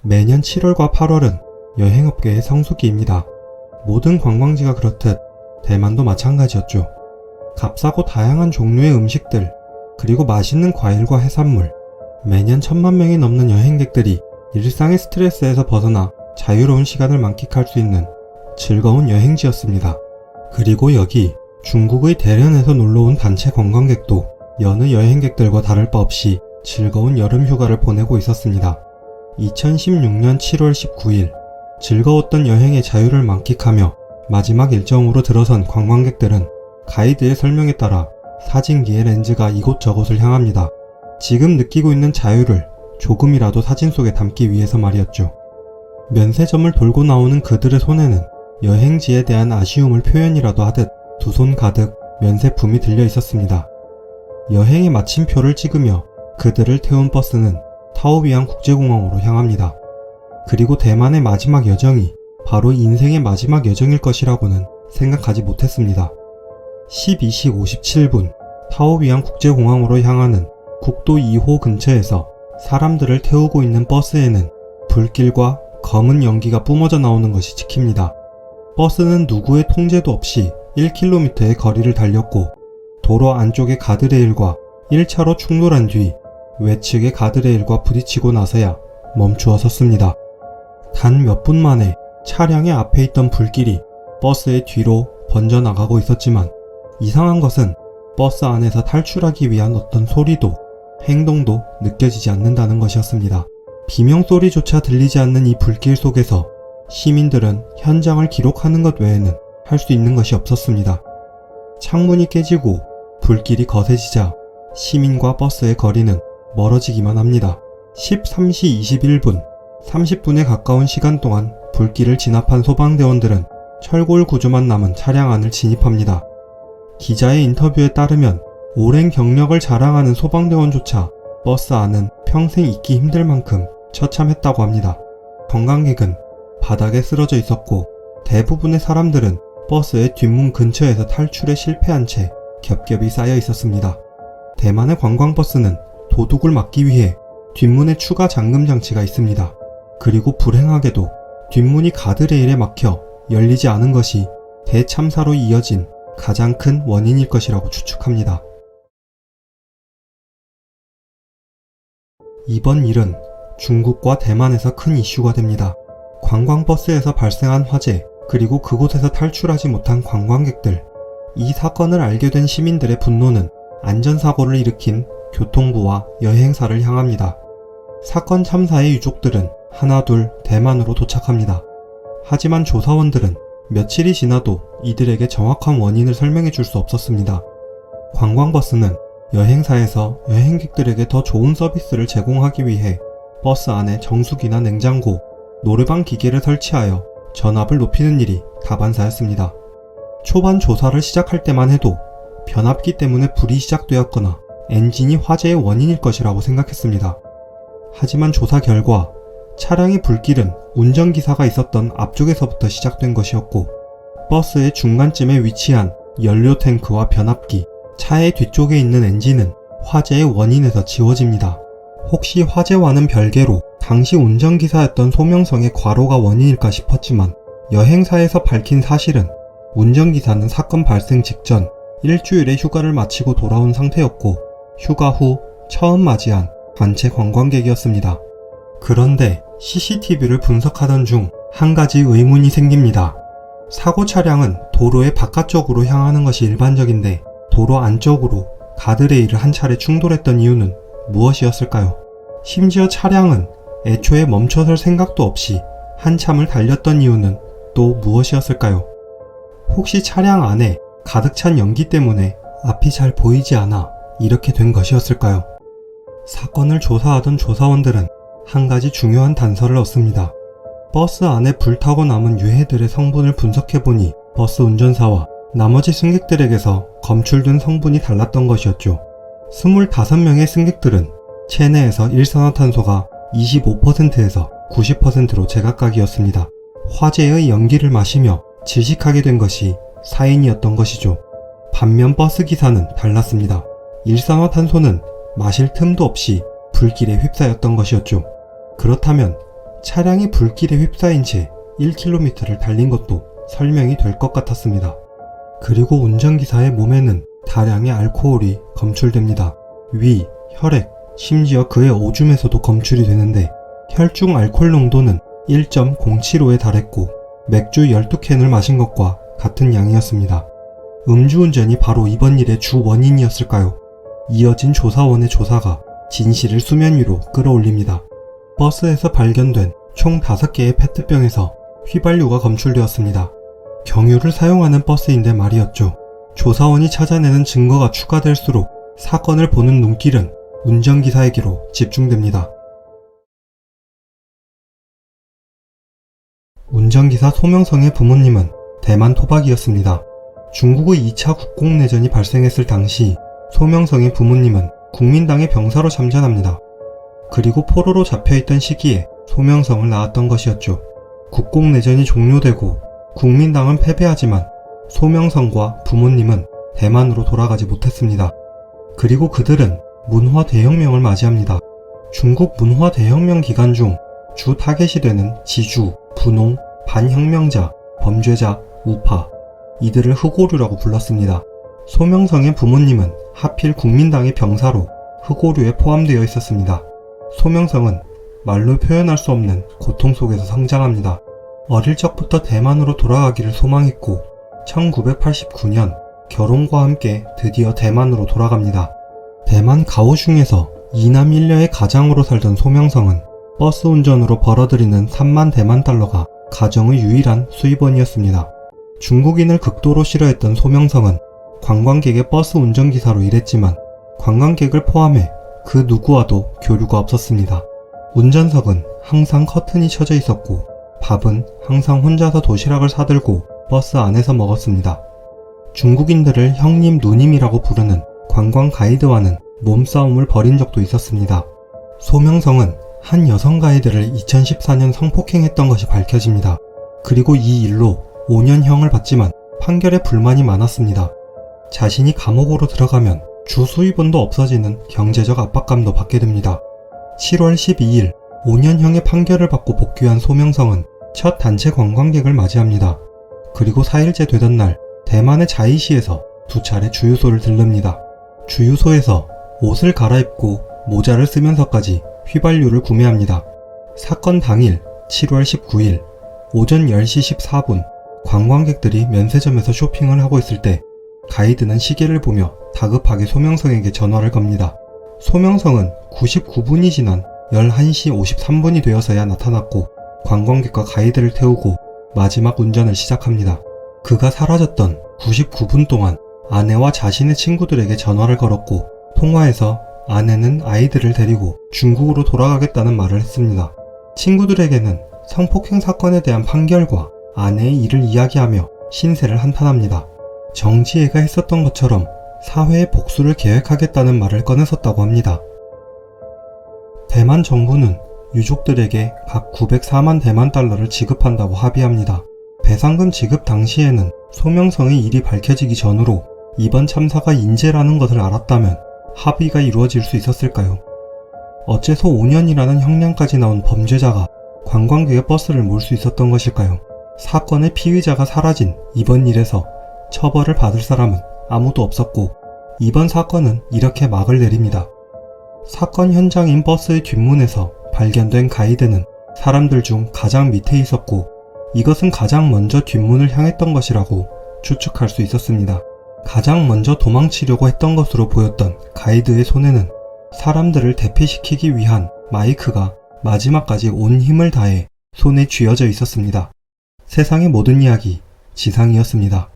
매년 7월과 8월은 여행업계의 성수기입니다. 모든 관광지가 그렇듯 대만도 마찬가지였죠. 값싸고 다양한 종류의 음식들, 그리고 맛있는 과일과 해산물, 매년 1000만 명이 넘는 여행객들이 일상의 스트레스에서 벗어나 자유로운 시간을 만끽할 수 있는 즐거운 여행지였습니다. 그리고 여기 중국의 대련에서 놀러온 단체 관광객도 여느 여행객들과 다를 바 없이 즐거운 여름 휴가를 보내고 있었습니다. 2016년 7월 19일 즐거웠던 여행의 자유를 만끽하며 마지막 일정으로 들어선 관광객들은 가이드의 설명에 따라 사진기의 렌즈가 이곳저곳을 향합니다. 지금 느끼고 있는 자유를 조금이라도 사진 속에 담기 위해서 말이었죠. 면세점을 돌고 나오는 그들의 손에는 여행지에 대한 아쉬움을 표현이라도 하듯 두 손 가득 면세품이 들려 있었습니다. 여행의 마침표를 찍으며 그들을 태운 버스는 타오비앙 국제공항으로 향합니다. 그리고 대만의 마지막 여정이 바로 인생의 마지막 여정일 것이라고는 생각하지 못했습니다. 12시 57분 타오비앙 국제공항으로 향하는 국도 2호 근처에서 사람들을 태우고 있는 버스에는 불길과 검은 연기가 뿜어져 나오는 것이 찍힙니다. 버스는 누구의 통제도 없이 1km의 거리를 달렸고 도로 안쪽의 가드레일과 1차로 충돌한 뒤 외측의 가드레일과 부딪히고 나서야 멈추어 섰습니다. 단 몇 분 만에 차량의 앞에 있던 불길이 버스의 뒤로 번져나가고 있었지만 이상한 것은 버스 안에서 탈출하기 위한 어떤 소리도 행동도 느껴지지 않는다는 것이었습니다. 비명소리조차 들리지 않는 이 불길 속에서 시민들은 현장을 기록하는 것 외에는 할 수 있는 것이 없었습니다. 창문이 깨지고 불길이 거세지자 시민과 버스의 거리는 멀어지기만 합니다. 13시 21분, 30분에 가까운 시간 동안 불길을 진압한 소방대원들은 철골 구조만 남은 차량 안을 진입합니다. 기자의 인터뷰에 따르면 오랜 경력을 자랑하는 소방대원조차 버스 안은 평생 잊기 힘들 만큼 처참했다고 합니다. 관광객은 바닥에 쓰러져 있었고 대부분의 사람들은 버스의 뒷문 근처에서 탈출에 실패한 채 겹겹이 쌓여 있었습니다. 대만의 관광버스는 도둑을 막기 위해 뒷문에 추가 잠금 장치가 있습니다. 그리고 불행하게도 뒷문이 가드레일에 막혀 열리지 않은 것이 대참사로 이어진 가장 큰 원인일 것이라고 추측합니다. 이번 일은 중국과 대만에서 큰 이슈가 됩니다. 관광버스에서 발생한 화재, 그리고 그곳에서 탈출하지 못한 관광객들. 이 사건을 알게 된 시민들의 분노는 안전사고를 일으킨 교통부와 여행사를 향합니다. 사건 참사의 유족들은 하나둘 대만으로 도착합니다. 하지만 조사원들은 며칠이 지나도 이들에게 정확한 원인을 설명해 줄 수 없었습니다. 관광버스는 여행사에서 여행객들에게 더 좋은 서비스를 제공하기 위해 버스 안에 정수기나 냉장고, 노래방 기계를 설치하여 전압을 높이는 일이 다반사였습니다. 초반 조사를 시작할 때만 해도 변압기 때문에 불이 시작되었거나 엔진이 화재의 원인일 것이라고 생각했습니다. 하지만 조사 결과 차량의 불길은 운전기사가 있었던 앞쪽에서부터 시작된 것이었고 버스의 중간쯤에 위치한 연료 탱크와 변압기, 차의 뒤쪽에 있는 엔진은 화재의 원인에서 지워집니다. 혹시 화재와는 별개로 당시 운전기사였던 소명성의 과로가 원인일까 싶었지만 여행사에서 밝힌 사실은 운전기사는 사건 발생 직전 일주일의 휴가를 마치고 돌아온 상태였고 휴가 후 처음 맞이한 단체 관광객이었습니다. 그런데 CCTV를 분석하던 중 한 가지 의문이 생깁니다. 사고 차량은 도로의 바깥쪽으로 향하는 것이 일반적인데 도로 안쪽으로 가드레일을 한 차례 충돌했던 이유는 무엇이었을까요? 심지어 차량은 애초에 멈춰설 생각도 없이 한참을 달렸던 이유는 또 무엇이었을까요? 혹시 차량 안에 가득 찬 연기 때문에 앞이 잘 보이지 않아 이렇게 된 것이었을까요? 사건을 조사하던 조사원들은 한 가지 중요한 단서를 얻습니다. 버스 안에 불타고 남은 유해들의 성분을 분석해보니 버스 운전사와 나머지 승객들에게서 검출된 성분이 달랐던 것이었죠. 25명의 승객들은 체내에서 일산화탄소가 25%에서 90%로 제각각이었습니다. 화재의 연기를 마시며 질식하게 된 것이 사인이었던 것이죠. 반면 버스 기사는 달랐습니다. 일산화탄소는 마실 틈도 없이 불길에 휩싸였던 것이었죠. 그렇다면 차량이 불길에 휩싸인 채 1km를 달린 것도 설명이 될 것 같았습니다. 그리고 운전기사의 몸에는 다량의 알코올이 검출됩니다. 위, 혈액, 심지어 그의 오줌에서도 검출이 되는데 혈중 알코올 농도는 1.075에 달했고 맥주 12캔을 마신 것과 같은 양이었습니다. 음주운전이 바로 이번 일의 주 원인이었을까요? 이어진 조사원의 조사가 진실을 수면 위로 끌어올립니다. 버스에서 발견된 총 5개의 페트병에서 휘발유가 검출되었습니다. 경유를 사용하는 버스인데 말이었죠. 조사원이 찾아내는 증거가 추가될수록 사건을 보는 눈길은 운전기사에게로 집중됩니다. 운전기사 소명성의 부모님은 대만 토박이였습니다. 중국의 2차 국공내전이 발생했을 당시 소명성의 부모님은 국민당의 병사로 참전합니다. 그리고 포로로 잡혀있던 시기에 소명성을 낳았던 것이었죠. 국공내전이 종료되고 국민당은 패배하지만 소명성과 부모님은 대만으로 돌아가지 못했습니다. 그리고 그들은 문화 대혁명을 맞이합니다. 중국 문화 대혁명 기간 중 주 타겟이 되는 지주, 분홍, 반혁명자, 범죄자, 우파, 이들을 흑오류라고 불렀습니다. 소명성의 부모님은 하필 국민당의 병사로 흑오류에 포함되어 있었습니다. 소명성은 말로 표현할 수 없는 고통 속에서 성장합니다. 어릴 적부터 대만으로 돌아가기를 소망했고 1989년 결혼과 함께 드디어 대만으로 돌아갑니다. 대만 가오슝에서 2남 1녀의 가장으로 살던 소명성은 버스 운전으로 벌어들이는 3만 대만 달러가 가정의 유일한 수입원이었습니다. 중국인을 극도로 싫어했던 소명성은 관광객의 버스 운전기사로 일했지만 관광객을 포함해 그 누구와도 교류가 없었습니다. 운전석은 항상 커튼이 쳐져 있었고 밥은 항상 혼자서 도시락을 사들고 버스 안에서 먹었습니다. 중국인들을 형님 누님이라고 부르는 관광 가이드와는 몸싸움을 벌인 적도 있었습니다. 소명성은 한 여성 가이드를 2014년 성폭행했던 것이 밝혀집니다. 그리고 이 일로 5년형을 받지만 판결에 불만이 많았습니다. 자신이 감옥으로 들어가면 주 수입원도 없어지는 경제적 압박감도 받게 됩니다. 7월 12일 5년형의 판결을 받고 복귀한 소명성은 첫 단체 관광객을 맞이합니다. 그리고 4일째 되던 날 대만의 자이시에서 2차례 주유소를 들릅니다. 주유소에서 옷을 갈아입고 모자를 쓰면서까지 휘발유를 구매합니다. 사건 당일 7월 19일 오전 10시 14분 관광객들이 면세점에서 쇼핑을 하고 있을 때 가이드는 시계를 보며 다급하게 소명성에게 전화를 겁니다. 소명성은 99분이 지난 11시 53분이 되어서야 나타났고 관광객과 가이드를 태우고 마지막 운전을 시작합니다. 그가 사라졌던 99분 동안 아내와 자신의 친구들에게 전화를 걸었고 통화에서 아내는 아이들을 데리고 중국으로 돌아가겠다는 말을 했습니다. 친구들에게는 성폭행 사건에 대한 판결과 아내의 일을 이야기하며 신세를 한탄합니다. 정지혜가 했었던 것처럼 사회의 복수를 계획하겠다는 말을 꺼냈었다고 합니다. 대만 정부는 유족들에게 각 904만 대만 달러를 지급한다고 합의합니다. 배상금 지급 당시에는 소명성의 일이 밝혀지기 전으로 이번 참사가 인재라는 것을 알았다면 합의가 이루어질 수 있었을까요? 어째서 5년이라는 형량까지 나온 범죄자가 관광객의 버스를 몰 수 있었던 것일까요? 사건의 피의자가 사라진 이번 일에서 처벌을 받을 사람은 아무도 없었고 이번 사건은 이렇게 막을 내립니다. 사건 현장인 버스의 뒷문에서 발견된 가이드는 사람들 중 가장 밑에 있었고 이것은 가장 먼저 뒷문을 향했던 것이라고 추측할 수 있었습니다. 가장 먼저 도망치려고 했던 것으로 보였던 가이드의 손에는 사람들을 대피시키기 위한 마이크가 마지막까지 온 힘을 다해 손에 쥐어져 있었습니다. 세상의 모든 이야기 지상이었습니다.